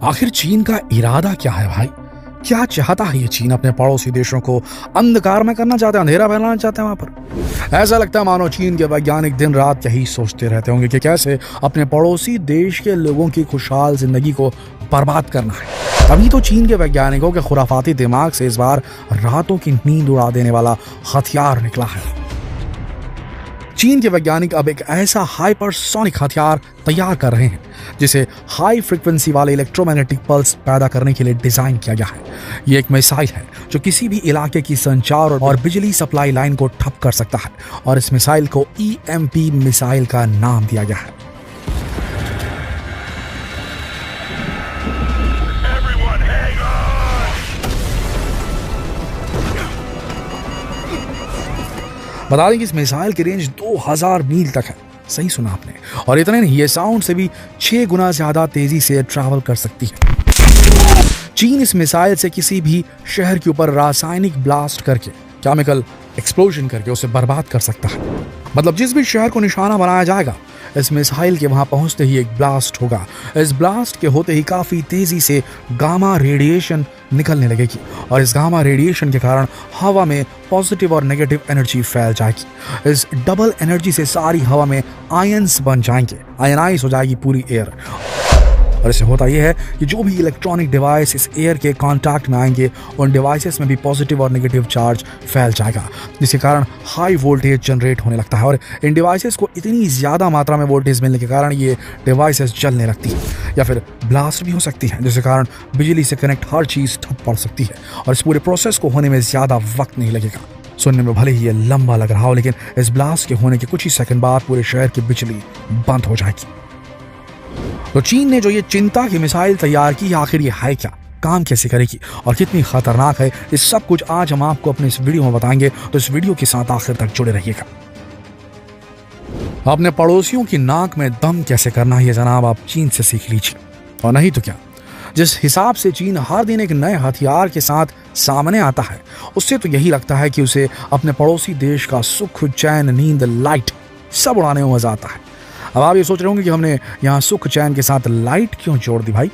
आखिर चीन का इरादा क्या है भाई? क्या चाहता है ये चीन? अपने पड़ोसी देशों को अंधकार में करना चाहते हैं, अंधेरा फैलाना चाहते हैं वहां पर। ऐसा लगता है मानो चीन के वैज्ञानिक दिन रात यही सोचते रहते होंगे कि कैसे अपने पड़ोसी देश के लोगों की खुशहाल जिंदगी को बर्बाद करना है। तभी तो चीन के वैज्ञानिकों के खुराफाती दिमाग से इस बार रातों की नींद उड़ा देने वाला हथियार निकला है। चीन के वैज्ञानिक अब एक ऐसा हाइपरसोनिक हथियार तैयार कर रहे हैं जिसे हाई फ्रीक्वेंसी वाले इलेक्ट्रोमैग्नेटिक पल्स पैदा करने के लिए डिजाइन किया गया है। ये एक मिसाइल है जो किसी भी इलाके की संचार और बिजली सप्लाई लाइन को ठप कर सकता है और इस मिसाइल को EMP मिसाइल का नाम दिया गया है। बता दें कि इस मिसाइल की रेंज 2000 मील तक है। सही सुना आपने। और इतने नहीं, ये साउंड से भी 6 गुना ज्यादा तेजी से ट्रैवल कर सकती है। चीन इस मिसाइल से किसी भी शहर के ऊपर रासायनिक ब्लास्ट करके, केमिकल एक्सप्लोजन करके उसे बर्बाद कर सकता है। मतलब जिस भी शहर को निशाना बनाया जाएगा, इस मिसाइल के वहां पहुंचते ही एक ब्लास्ट होगा। इस ब्लास्ट के होते ही काफी तेजी से गामा रेडिएशन निकलने लगेगी और इस गामा रेडिएशन के कारण हवा में पॉजिटिव और नेगेटिव एनर्जी फैल जाएगी। इस डबल एनर्जी से सारी हवा में आयंस बन जाएंगे, आयनाइज हो जाएगी पूरी एयर। और इससे होता यह है कि जो भी इलेक्ट्रॉनिक डिवाइस इस एयर के कांटेक्ट में आएंगे, उन डिवाइसेस में भी पॉजिटिव और नेगेटिव चार्ज फैल जाएगा, जिसके कारण हाई वोल्टेज जनरेट होने लगता है। और इन डिवाइसेस को इतनी ज़्यादा मात्रा में वोल्टेज मिलने के कारण ये डिवाइसेस जलने लगती है या फिर ब्लास्ट भी हो सकती है, जिसके कारण बिजली से कनेक्ट हर चीज़ ठप पड़ सकती है और इस पूरे प्रोसेस को होने में ज़्यादा वक्त नहीं लगेगा। सुनने में भले ही ये लंबा लग रहा हो, लेकिन इस ब्लास्ट के होने के कुछ ही सेकंड बाद पूरे शहर की बिजली बंद हो जाएगी। तो चीन ने जो ये चिंता की मिसाइल तैयार की, आखिर ये है क्या, काम कैसे करेगी और कितनी खतरनाक है, इस सब कुछ आज हम आपको अपने इस वीडियो में बताएंगे। तो इस वीडियो के साथ आखिर तक जुड़े रहिएगा। अपने पड़ोसियों की नाक में दम कैसे करना है, ये जनाब आप चीन से सीख लीजिए। और नहीं तो क्या, जिस हिसाब से चीन हर दिन एक नए हथियार के साथ सामने आता है, उससे तो यही लगता है कि उसे अपने पड़ोसी देश का सुख, चैन, नींद, लाइट सब उड़ाने में मजा आता है। अब आप ये सोच रहे होंगे कि हमने यहाँ सुख चैन के साथ लाइट क्यों जोड़ दी भाई?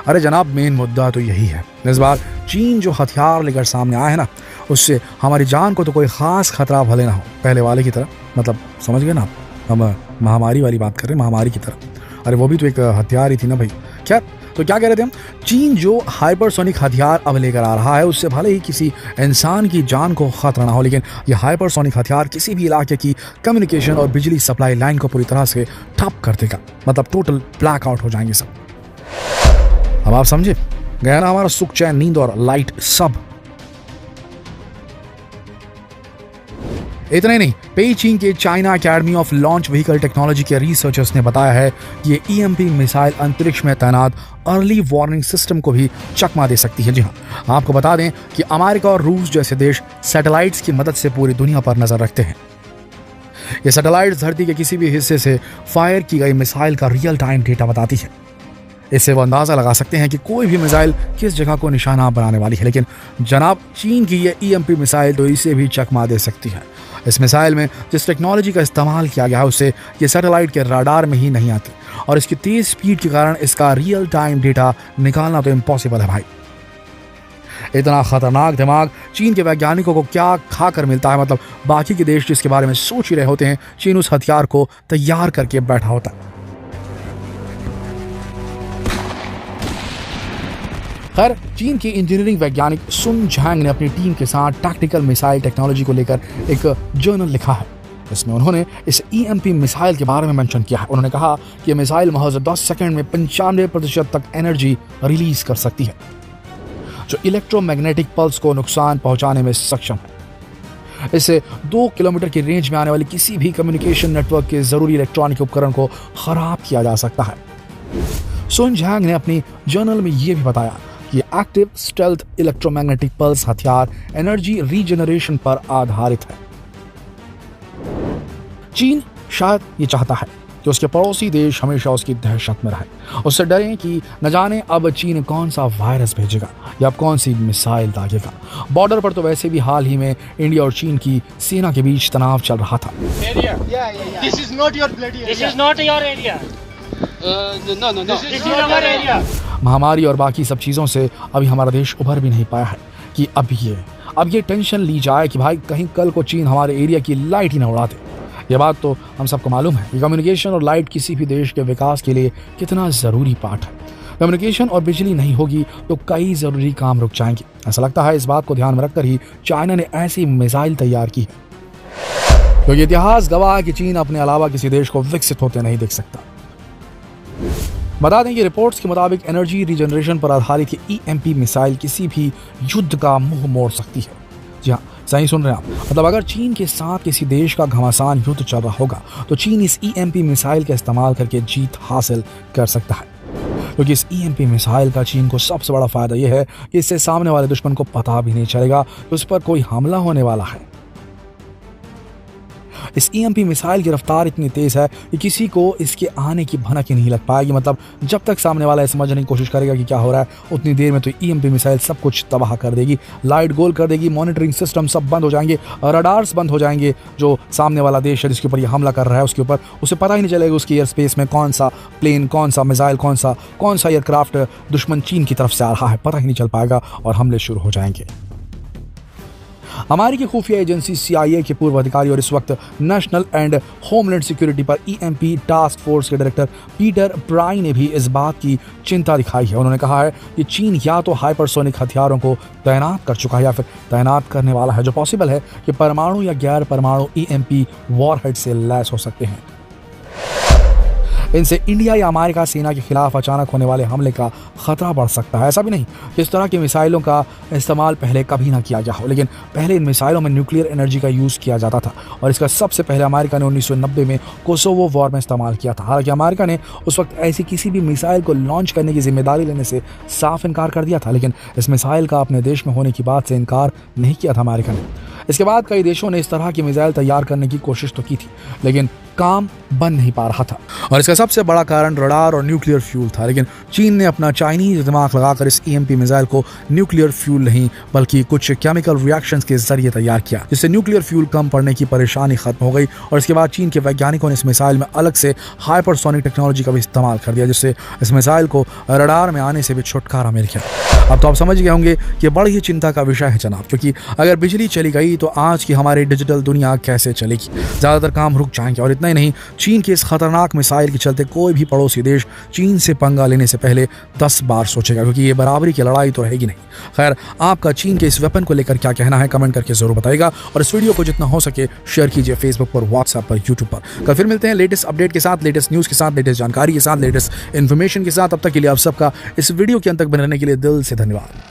अरे जनाब, मेन मुद्दा तो यही है। इस बार चीन जो हथियार लेकर सामने आया है ना, उससे हमारी जान को तो कोई खास खतरा भले ना हो, पहले वाले की तरह। मतलब समझ गए ना आप, हम महामारी वाली बात कर रहे हैं, महामारी की तरह। अरे वो भी तो एक हथियार ही थी ना भाई। खैर, तो क्या कह रहे थे हम? चीन जो हाइपरसोनिक हथियार अब लेकर आ रहा है, उससे भले ही किसी इंसान की जान को खतरा ना हो, लेकिन यह हाइपरसोनिक हथियार किसी भी इलाके की कम्युनिकेशन और बिजली सप्लाई लाइन को पूरी तरह से ठप कर देगा। मतलब टोटल ब्लैक आउट हो जाएंगे सब। अब आप समझे गया ना, हमारा सुख, चैन, नींद और लाइट सब। इतना ही नहीं, पेइचिंग के China academy of launch vehicle technology के रिसर्चर्स ने बताया है कि ये EMP मिसाइल अंतरिक्ष में तैनात अर्ली वार्निंग सिस्टम को भी चकमा दे सकती है। जी हाँ, आपको बता दें कि अमेरिका और रूस जैसे देश सैटेलाइट्स की मदद से पूरी दुनिया पर नजर रखते हैं। ये सैटेलाइट्स धरती के किसी भी हिस्से से फायर की गई मिसाइल का रियल टाइम डेटा बताती है। इससे वो अंदाजा लगा सकते हैं कि कोई भी मिसाइल किस जगह को निशाना बनाने वाली है। लेकिन जनाब, चीन की ये EMP मिसाइल तो इसे भी चकमा दे सकती है। इस मिसाइल में जिस टेक्नोलॉजी का इस्तेमाल किया गया है, उससे ये सैटेलाइट के रडार में ही नहीं आती और इसकी तेज स्पीड के कारण इसका रियल टाइम डेटा निकालना तो इम्पॉसिबल है भाई। इतना खतरनाक दिमाग चीन के वैज्ञानिकों को क्या खाकर मिलता है? मतलब बाकी के देश जिसके बारे में सोच ही रहे होते हैं, चीन उस हथियार को तैयार करके बैठा होता है। खैर, चीन के इंजीनियरिंग वैज्ञानिक सुन झांग ने अपनी टीम के साथ टैक्टिकल मिसाइल टेक्नोलॉजी को लेकर एक जर्नल लिखा है। इसमें उन्होंने इस EMP मिसाइल के बारे में मेंशन किया है। उन्होंने कहा कि यह मिसाइल महज 10 सेकंड में 95% तक एनर्जी रिलीज कर सकती है, जो इलेक्ट्रोमैग्नेटिक पल्स को नुकसान पहुंचाने में सक्षम है। इससे 2 किलोमीटर की रेंज में आने वाली किसी भी कम्युनिकेशन नेटवर्क के जरूरी इलेक्ट्रॉनिक उपकरण को खराब किया जा सकता है। सुन झांग ने अपनी जर्नल में यह भी बताया कि एक्टिव स्टेल्थ इलेक्ट्रोमैग्नेटिक पल्स हथियार एनर्जी रीजनरेशन पर आधारित है। चीन शायद ये चाहता है कि उसके पड़ोसी देश हमेशा उसकी दहशत में रहे, उससे डरें कि न जाने अब चीन कौन सा वायरस भेजेगा या अब कौन सी मिसाइल दागेगा। बॉर्डर पर तो वैसे भी हाल ही में इंडिया और चीन की सेना के बीच तनाव चल रहा था। महामारी और बाकी सब चीज़ों से अभी हमारा देश उभर भी नहीं पाया है कि अब ये टेंशन ली जाए कि भाई कहीं कल को चीन हमारे एरिया की लाइट ही ना उड़ा दे। ये बात तो हम सबको मालूम है कि कम्युनिकेशन और लाइट किसी भी देश के विकास के लिए कितना ज़रूरी पार्ट है। कम्युनिकेशन और बिजली नहीं होगी तो कई ज़रूरी काम रुक जाएंगे। ऐसा लगता है इस बात को ध्यान में रखकर ही चाइना ने ऐसी मिसाइल तैयार की है, क्योंकि इतिहास गवाह है कि चीन अपने अलावा किसी देश को विकसित होते नहीं देख सकता। बता दें कि रिपोर्ट्स के मुताबिक एनर्जी रीजनरेशन पर आधारित ईएमपी मिसाइल किसी भी युद्ध का मुंह मोड़ सकती है। जी हाँ, सही सुन रहे हैं आप। मतलब अगर चीन के साथ किसी देश का घमासान युद्ध चल रहा होगा तो चीन इस ईएमपी मिसाइल का इस्तेमाल करके जीत हासिल कर सकता है, क्योंकि इस ईएमपी मिसाइल का चीन को सबसे बड़ा फायदा यह है कि इससे सामने वाले दुश्मन को पता भी नहीं चलेगा कि उस पर कोई हमला होने वाला है। इस ईएमपी मिसाइल की रफ्तार इतनी तेज है कि किसी को इसके आने की भनक ही नहीं लग पाएगी। मतलब जब तक सामने वाला समझने की कोशिश करेगा कि क्या हो रहा है, उतनी देर में तो ईएमपी मिसाइल सब कुछ तबाह कर देगी, लाइट गोल कर देगी, मॉनिटरिंग सिस्टम सब बंद हो जाएंगे, रडार्स बंद हो जाएंगे। जो सामने वाला देश है जिसके ऊपर ये हमला कर रहा है उसके ऊपर उसे पता ही नहीं चलेगा उसकी एयर स्पेस में कौन सा प्लेन, कौन सा मिसाइल, कौन सा एयरक्राफ्ट दुश्मन चीन की तरफ से आ रहा है, पता ही नहीं चल पाएगा और हमले शुरू हो जाएंगे। अमेरिकी खुफिया एजेंसी CIA के पूर्व अधिकारी और इस वक्त नेशनल एंड होमलैंड सिक्योरिटी पर ईएमपी टास्क फोर्स के डायरेक्टर पीटर प्राई ने भी इस बात की चिंता दिखाई है। उन्होंने कहा है कि चीन या तो हाइपरसोनिक हथियारों को तैनात कर चुका है या फिर तैनात करने वाला है, जो पॉसिबल है कि परमाणु या गैर परमाणु ईएमपी वॉरहेड से लैस हो सकते हैं। इनसे इंडिया या अमेरिका सेना के खिलाफ अचानक होने वाले हमले का खतरा बढ़ सकता है। ऐसा भी नहीं कि इस तरह की मिसाइलों का इस्तेमाल पहले कभी ना किया गया हो, लेकिन पहले इन मिसाइलों में न्यूक्लियर एनर्जी का यूज़ किया जाता था और इसका सबसे पहले अमेरिका ने 1990 में कोसोवो वॉर में इस्तेमाल किया था। हालांकि अमेरिका ने उस वक्त ऐसी किसी भी मिसाइल को लॉन्च करने की जिम्मेदारी लेने से साफ इनकार कर दिया था, लेकिन इस मिसाइल का अपने देश में होने की बात से इनकार नहीं किया था अमेरिका ने। इसके बाद कई देशों ने इस तरह की मिसाइल तैयार करने की कोशिश तो की थी, लेकिन काम बन नहीं पा रहा था और इसका सबसे बड़ा कारण रडार और न्यूक्लियर फ्यूल था। लेकिन चीन ने अपना चाइनीज दिमाग लगाकर इस ईएमपी मिसाइल को न्यूक्लियर फ्यूल नहीं बल्कि कुछ केमिकल रिएक्शंस के जरिए तैयार किया, जिससे न्यूक्लियर फ्यूल कम पड़ने की परेशानी खत्म हो गई। और इसके बाद चीन के वैज्ञानिकों ने इस मिसाइल में अलग से हाइपरसोनिक टेक्नोलॉजी का भी इस्तेमाल कर दिया, जिससे इस मिसाइल को रडार में आने से भी छुटकारा मिल गया। अब तो आप समझ गए होंगे कि बड़ी ही चिंता का विषय है जनाब, क्योंकि अगर बिजली चली गई तो आज की हमारी डिजिटल दुनिया कैसे चलेगी। ज़्यादातर काम रुक जाएंगे और इतना ही नहीं, चीन की इस खतरनाक मिसाइल के चलते कोई भी पड़ोसी देश चीन से पंगा लेने से पहले 10 बार सोचेगा, क्योंकि ये बराबरी की लड़ाई तो रहेगी नहीं। खैर, आपका चीन के इस वेपन को लेकर क्या कहना है कमेंट करके जरूर बताइएगा और इस वीडियो को जितना हो सके शेयर कीजिए फेसबुक पर, व्हाट्सएप पर, यूट्यूब पर। कल फिर मिलते हैं लेटेस्ट अपडेट के साथ, लेटेस्ट न्यूज़ के साथ, लेटेस्ट जानकारी के साथ, लेटेस्ट इन्फॉर्मेशन के साथ। अब तक के लिए आप सबका इस वीडियो के अंत तक बने रहने के लिए दिल से धन्यवाद।